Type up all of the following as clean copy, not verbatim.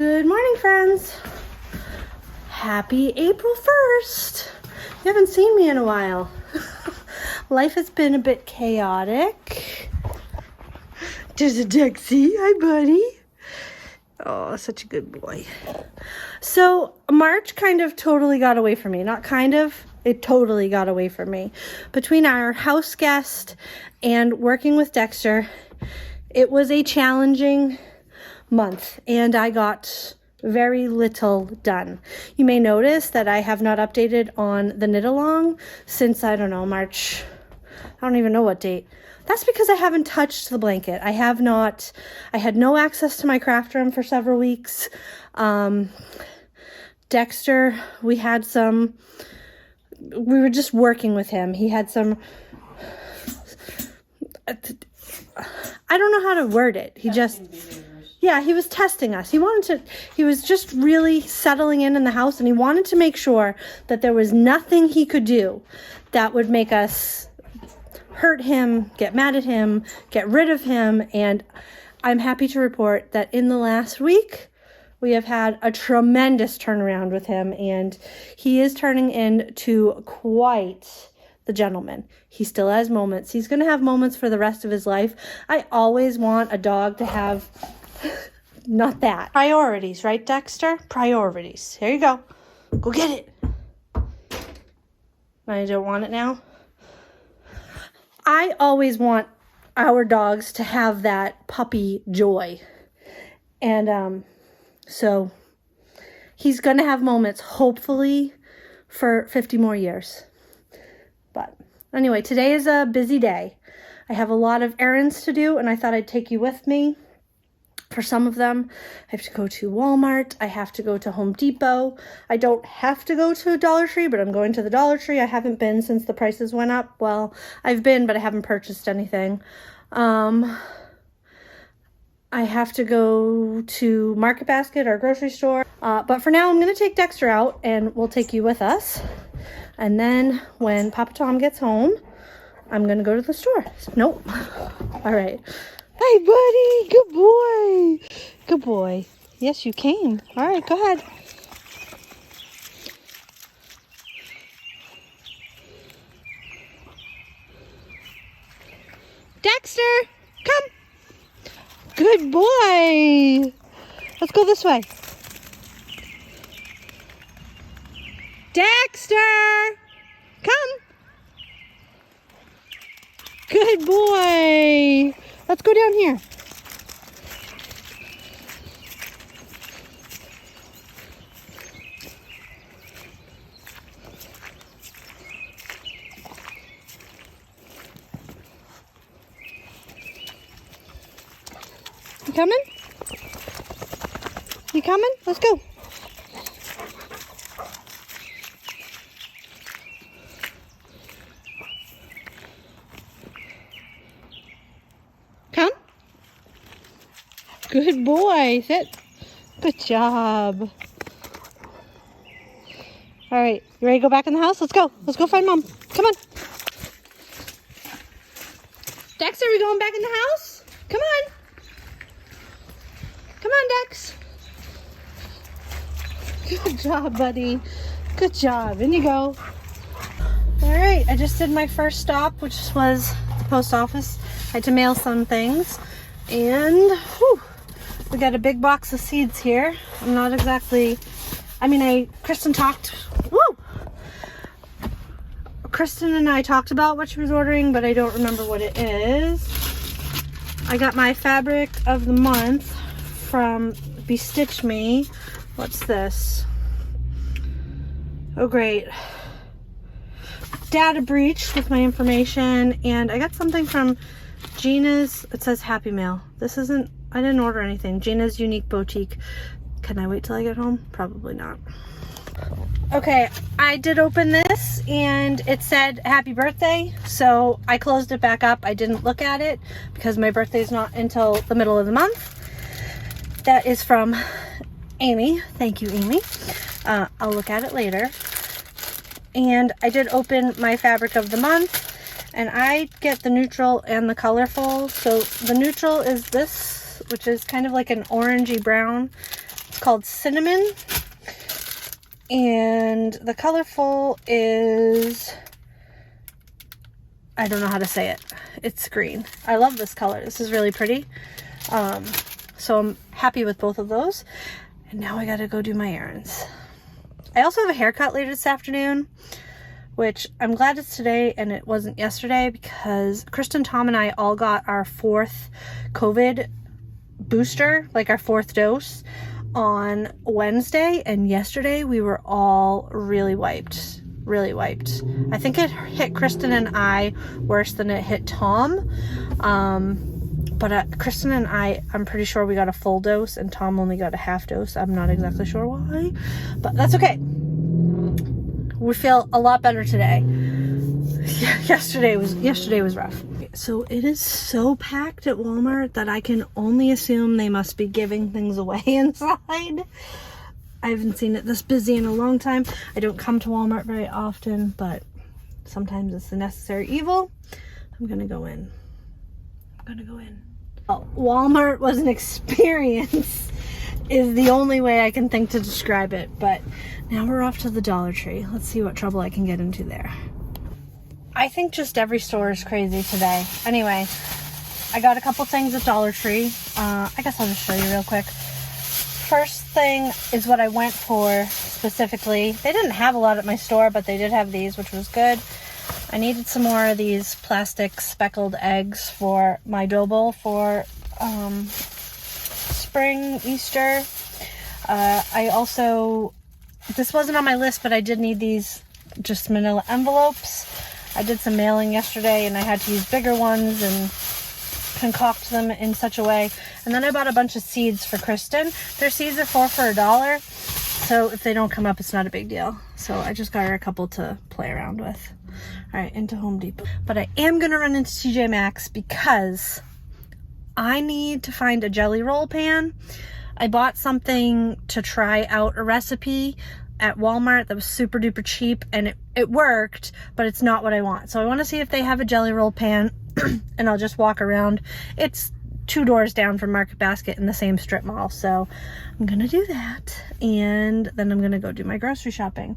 Good morning, friends. Happy April 1st. You haven't seen me in a while. Life has been a bit chaotic. There's a Dexy. Hi, buddy. Oh, such a good boy. So March kind of totally got away from me. Not kind of, it totally got away from me. Between our house guest and working with Dexter, it was a challenging month and I got very little done. You may notice that I have not updated on the knit along since, I don't know, March. I don't even know what date. That's because I haven't touched the blanket. I had no access to my craft room for several weeks. Dexter, we were just working with him. He had some, I don't know how to word it. Yeah, he was testing us. He was just really settling in the house, and he wanted to make sure that there was nothing he could do that would make us hurt him, get mad at him, get rid of him. And I'm happy to report that in the last week, we have had a tremendous turnaround with him, and he is turning into quite the gentleman. He still has moments. He's going to have moments for the rest of his life. I always want a dog to have not that. Priorities, right, Dexter? Priorities. Here you go. Go get it. I don't want it now. I always want our dogs to have that puppy joy. And so he's going to have moments, hopefully, for 50 more years. But anyway, today is a busy day. I have a lot of errands to do, and I thought I'd take you with me. For some of them, I have to go to Walmart. I have to go to Home Depot. I don't have to go to Dollar Tree, but I'm going to the Dollar Tree. I haven't been since the prices went up. Well, I've been, but I haven't purchased anything. I have to go to Market Basket, our grocery store. But for now, I'm going to take Dexter out, and we'll take you with us. And then when Papa Tom gets home, I'm going to go to the store. Nope. All right. Hey, buddy. Good boy. Good boy. Yes, you came. All right, go ahead. Dexter, come. Good boy. Let's go this way. Dexter, come. Good boy. Let's go down here. You coming? You coming? Let's go. Come. Good boy. Sit. Good job. All right. You ready to go back in the house? Let's go. Let's go find Mom. Come on. Dexter, are we going back in the house? Come on. Come on, Dex. Good job, buddy. Good job. In you go. All right. I just did my first stop, which was the post office. I had to mail some things. And whew, we got a big box of seeds here. I'm not exactly... Kristen talked... Woo! Kristen and I talked about what she was ordering, but I don't remember what it is. I got my fabric of the month from Bestitch Me. What's this? Oh, great. Data breach with my information. And I got something from Gina's. It says Happy Mail. This isn't... I didn't order anything. Gina's Unique Boutique. Can I wait till I get home? Probably not. Okay, I did open this and it said happy birthday, so I closed it back up. I didn't look at it because my birthday is not until the middle of the month. That is from Amy. Thank you, Amy. I'll look at it later. And I did open my fabric of the month, and I get the neutral and the colorful. So the neutral is this, which is kind of like an orangey brown. called Cinnamon. And the colorful is, I don't know how to say it. It's green. I love this color. This is really pretty. So I'm happy with both of those. And now I gotta go do my errands. I also have a haircut later this afternoon, which I'm glad it's today and it wasn't yesterday, because Kristen, Tom, and I all got our 4th COVID booster, like our 4th dose, on Wednesday, and yesterday we were all really wiped. I think it hit Kristen and I worse than it hit Tom. But Kristen and I'm pretty sure we got a full dose, and Tom only got a half dose. I'm not exactly sure why, but that's okay. We feel a lot better today. Yesterday was rough. So it is so packed at Walmart that I can only assume they must be giving things away inside. I haven't seen it this busy in a long time. I don't come to Walmart very often, but sometimes it's the necessary evil. I'm gonna go in. Oh, Walmart was an experience is the only way I can think to describe it. But now we're off to the Dollar Tree. Let's see what trouble I can get into there. I think just every store is crazy today. Anyway, I got a couple things at Dollar Tree. I guess I'll just show you real quick. First thing is what I went for specifically. They didn't have a lot at my store, but they did have these, which was good. I needed some more of these plastic speckled eggs for my dough bowl for spring, Easter. I also, this wasn't on my list, but I did need these just manila envelopes. I did some mailing yesterday and I had to use bigger ones and concoct them in such a way. And then I bought a bunch of seeds for Kristen. Their seeds are $4 for $1. So if they don't come up, it's not a big deal. So I just got her a couple to play around with. All right, into Home Depot. But I am going to run into TJ Maxx because I need to find a jelly roll pan. I bought something to try out a recipe at Walmart that was super duper cheap, and it worked, but it's not what I want. So I want to see if they have a jelly roll pan and I'll just walk around. It's 2 doors down from Market Basket in the same strip mall. So I'm going to do that. And then I'm going to go do my grocery shopping.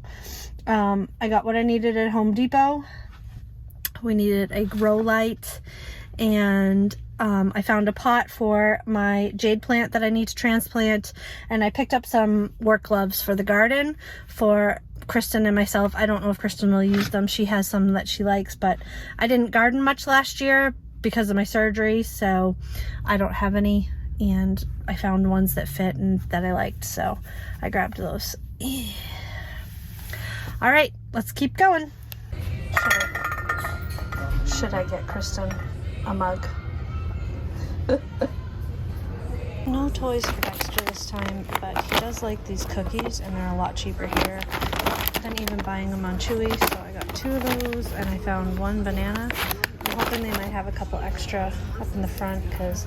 I got what I needed at Home Depot. We needed a grow light, and I found a pot for my jade plant that I need to transplant, and I picked up some work gloves for the garden for Kristen and myself. I don't know if Kristen will use them. She has some that she likes, but I didn't garden much last year because of my surgery, so I don't have any, and I found ones that fit and that I liked, so I grabbed those. All right, let's keep going. Should I get Kristen a mug? No toys for Dexter this time, but he does like these cookies, and they're a lot cheaper here than even buying them on Chewy. So I got 2 of those, and I found 1 banana. I'm hoping they might have a couple extra up in the front, because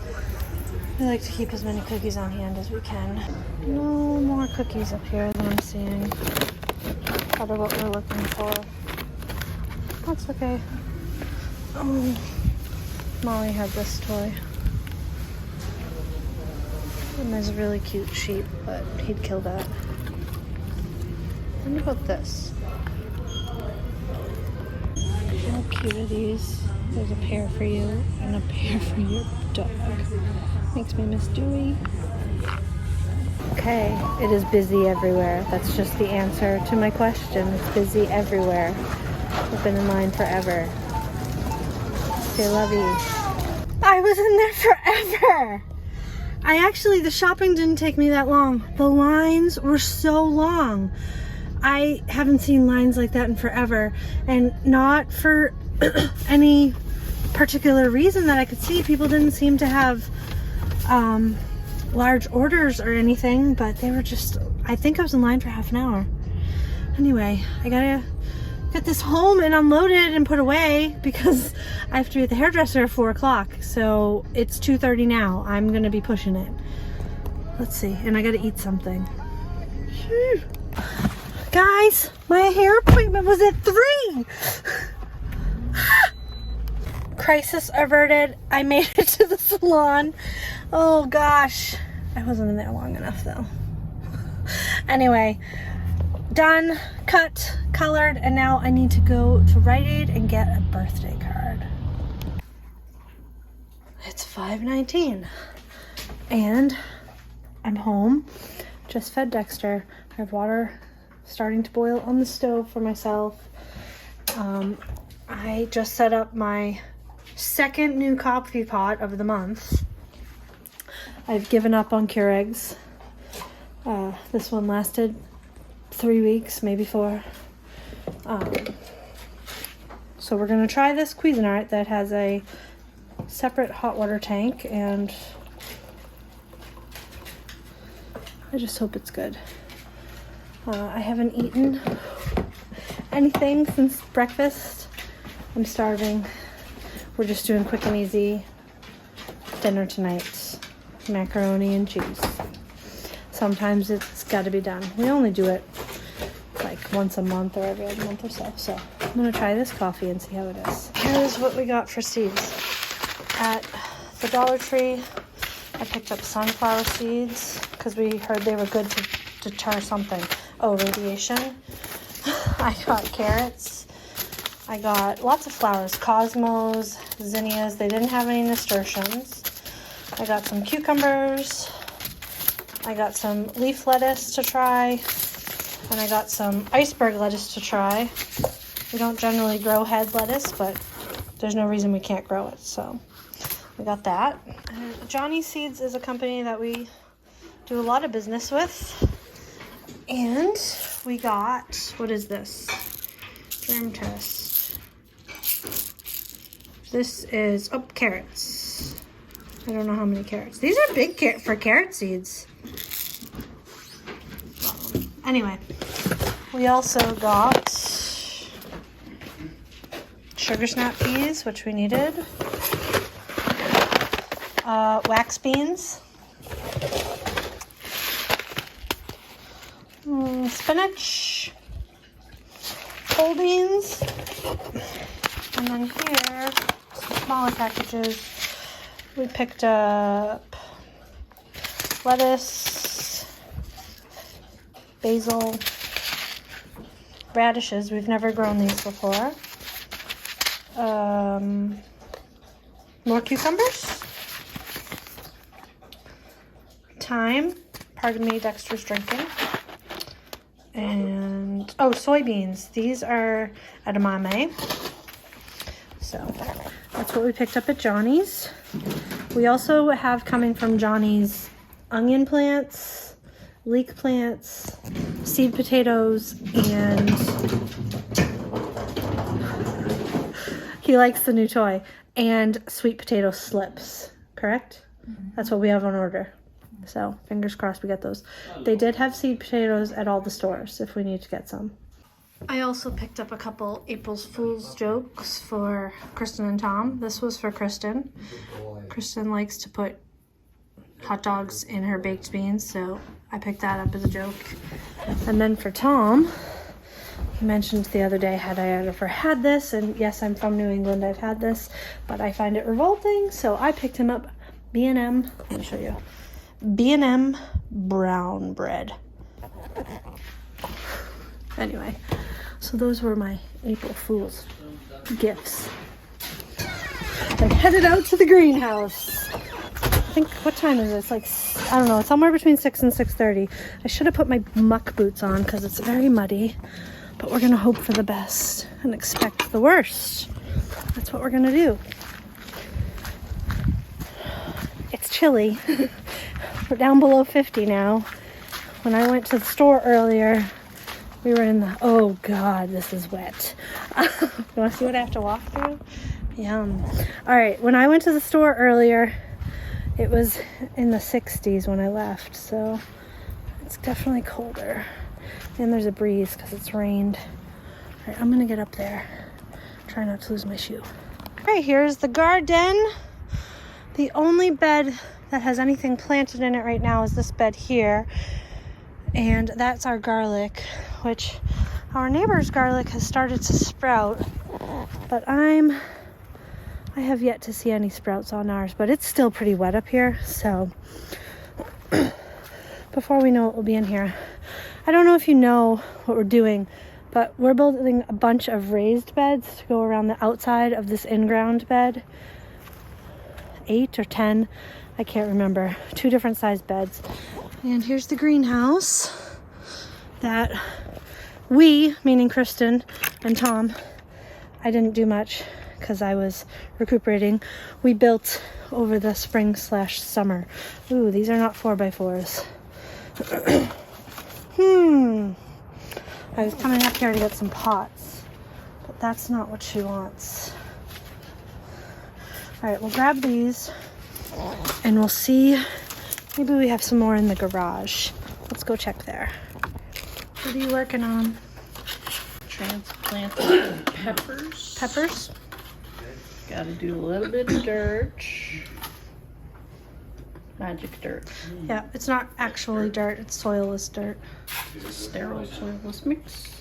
we like to keep as many cookies on hand as we can. No more cookies up here than I'm seeing. Part of what we're looking for. That's okay. Oh, Molly had this toy. And there's a really cute sheep, but he'd kill that. What about this? How cute are these? There's a pair for you and a pair for your dog. Makes me miss Dewey. Okay, it is busy everywhere. That's just the answer to my question. It's busy everywhere. I've been in line forever. Say lovey. I was in there forever. The shopping didn't take me that long. The lines were so long. I haven't seen lines like that in forever, and not for any particular reason that I could see. People didn't seem to have large orders or anything, but they were just, I think I was in line for half an hour. Anyway, I gotta get this home and unload it and put away because I have to be at the hairdresser at 4 o'clock. So it's 2:30 now. I'm gonna be pushing it. Let's see, and I gotta eat something. Whew. Guys, my hair appointment was at 3. Crisis averted. I made it to the salon. Oh gosh, I wasn't in there long enough though. Anyway, done, cut, colored, and now I need to go to Rite Aid and get a birthday card. It's 5:19 and I'm home. Just fed Dexter. I have water starting to boil on the stove for myself. I just set up my second new coffee pot of the month. I've given up on Keurigs. This one lasted 3 weeks, maybe 4. So we're gonna try this Cuisinart that has a separate hot water tank, and I just hope it's good. I haven't eaten anything since breakfast. I'm starving. We're just doing quick and easy dinner tonight. Macaroni and cheese. Sometimes it's got to be done. We only do it like once a month or every other month or so. So I'm gonna try this coffee and see how it is. Here's what we got for seeds. At the Dollar Tree, I picked up sunflower seeds because we heard they were good to deter something. Oh, radiation. I got carrots. I got lots of flowers, cosmos, zinnias. They didn't have any nasturtiums. I got some cucumbers. I got some leaf lettuce to try. And I got some iceberg lettuce to try. We don't generally grow head lettuce, but there's no reason we can't grow it, so we got that. Johnny Seeds is a company that we do a lot of business with. And we got, what is this? Germ test. This is, oh, carrots. I don't know how many carrots. These are big for carrot seeds. Anyway, we also got sugar snap peas, which we needed. Wax beans. Spinach. Whole beans. And then here, some smaller packages. We picked up lettuce, basil, radishes. We've never grown these before. More cucumbers. Thyme. Pardon me, Dexter's drinking. And, oh, soybeans. These are edamame. So that's what we picked up at Johnny's. We also have coming from Johnny's onion plants, leek plants, seed potatoes, and he likes the new toy, and sweet potato slips, correct? Mm-hmm. That's what we have on order. So fingers crossed we get those. They did have seed potatoes at all the stores if we need to get some. I also picked up a couple April's Fool's jokes for Kristen and Tom. This was for Kristen. Kristen likes to put hot dogs in her baked beans, so I picked that up as a joke. And then for Tom, he mentioned the other day, had I ever had this? And yes, I'm from New England, I've had this, but I find it revolting, so I picked him up B&M, let me show you, B&M brown bread. Anyway, so those were my April Fool's gifts. I headed out to the greenhouse. I think, what time is it? It's like, I don't know, it's somewhere between 6 and 6:30. I should have put my muck boots on because it's very muddy, but we're gonna hope for the best and expect the worst. That's what we're gonna do. It's chilly. We're down below 50 now. When I went to the store earlier, we were in the, oh God, this is wet. You wanna see what I have to walk through? Yum. All right, when I went to the store earlier, it was in the 60s when I left, so it's definitely colder. And there's a breeze because it's rained. All right, I'm gonna get up there. Try not to lose my shoe. All right, here's the garden. The only bed that has anything planted in it right now is this bed here. And that's our garlic, which our neighbor's garlic has started to sprout, but I have yet to see any sprouts on ours, but it's still pretty wet up here, so before we know it, we'll be in here. I don't know if you know what we're doing, but we're building a bunch of raised beds to go around the outside of this in-ground bed. 8 or 10, I can't remember. 2 different size beds. And here's the greenhouse that we, meaning Kristen and Tom, I didn't do much because I was recuperating. We built over the spring/summer. Ooh, these are not 4x4s. I was coming up here to get some pots, but that's not what she wants. All right, we'll grab these and we'll see. Maybe we have some more in the garage. Let's go check there. What are you working on? Transplanted peppers. Peppers? Gotta do a little bit of dirt. Magic dirt. Yeah, it's not actually dirt, it's soilless dirt. Sterile soilless mix.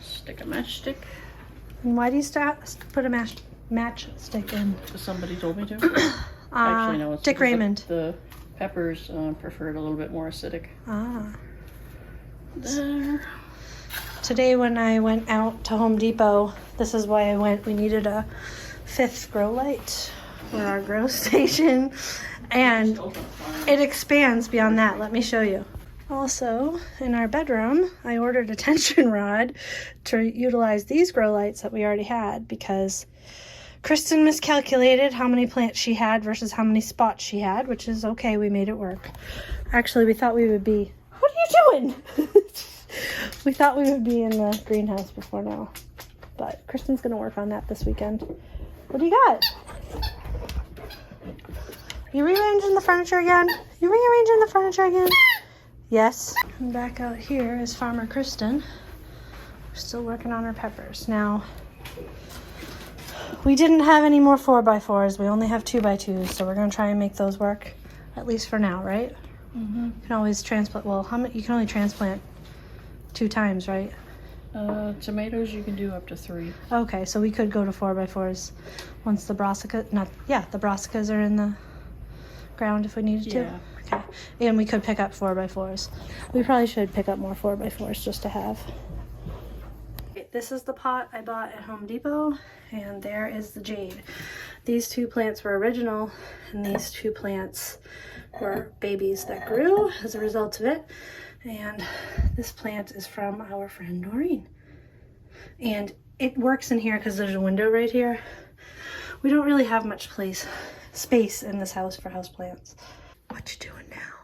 Stick a matchstick. And why do you put a matchstick in? Because somebody told me to. Actually, no, it's Dick Raymond. The peppers preferred a little bit more acidic. Ah. There. Today when I went out to Home Depot, this is why I went, we needed a 5th grow light for our grow station. And it expands beyond that. Let me show you. Also, in our bedroom, I ordered a tension rod to utilize these grow lights that we already had because Kristen miscalculated how many plants she had versus how many spots she had, which is okay. We made it work. Actually, we thought we would be... What are you doing? We thought we would be in the greenhouse before now. But Kristen's going to work on that this weekend. What do you got? You rearranging the furniture again? You rearranging the furniture again? Yes. And back out here is Farmer Kristen. We're still working on her peppers. Now, we didn't have any more 4x4s. We only have 2x2s, so we're going to try and make those work, at least for now, right? Mm-hmm. You can always transplant. Well, how many? You can only transplant 2 times, right? Tomatoes you can do up to 3. Okay, so we could go to 4x4s once the brassicas, the brassicas are in the ground if we needed to. Yeah. Okay, and we could pick up 4x4s. We probably should pick up more 4x4s just to have. This is the pot I bought at Home Depot, and there is the jade. These 2 plants were original, and these 2 plants were babies that grew as a result of it. And this plant is from our friend Noreen. And it works in here because there's a window right here. We don't really have much space in this house for houseplants. What you doing now?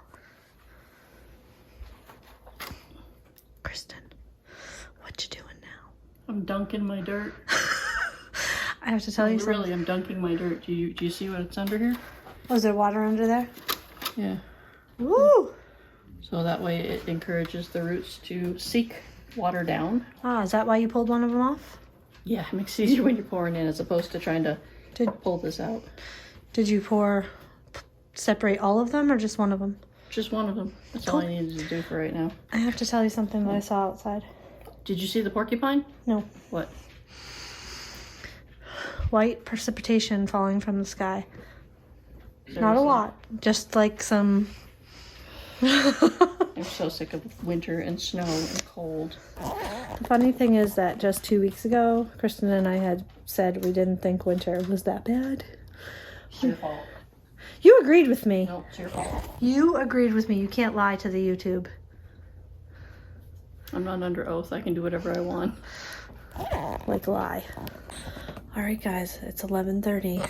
Kristen, what you doing now? I'm dunking my dirt. I have to tell you something. Really, I'm dunking my dirt. Do you see what's under here? Oh, is there water under there? Yeah. Woo! So that way it encourages the roots to seek water down. Ah, is that why you pulled one of them off? Yeah, it makes it easier when you're pouring in as opposed to trying to pull this out. Did you separate all of them or just one of them? Just one of them. That's Cool. all I needed to do for right now. I have to tell you something that I saw outside. Did you see the porcupine? No. What? White precipitation falling from the sky. Seriously? Not a lot. Just like some... I'm so sick of winter and snow and cold. The funny thing is that just 2 weeks ago, Kristen and I had said we didn't think winter was that bad. It's your fault. You agreed with me. No, it's your fault. You agreed with me. You can't lie to the YouTube. I'm not under oath. I can do whatever I want. Like lie. All right, guys. It's 11:30.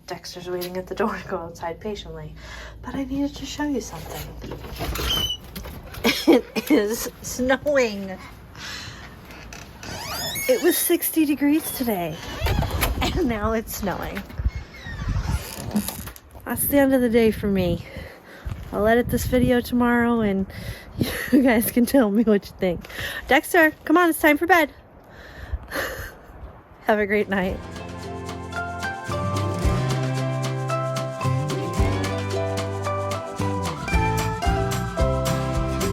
Dexter's waiting at the door to go outside patiently. But I needed to show you something. It is snowing. It was 60 degrees today. And now it's snowing. That's the end of the day for me. I'll edit this video tomorrow and you guys can tell me what you think. Dexter, come on, it's time for bed. Have a great night.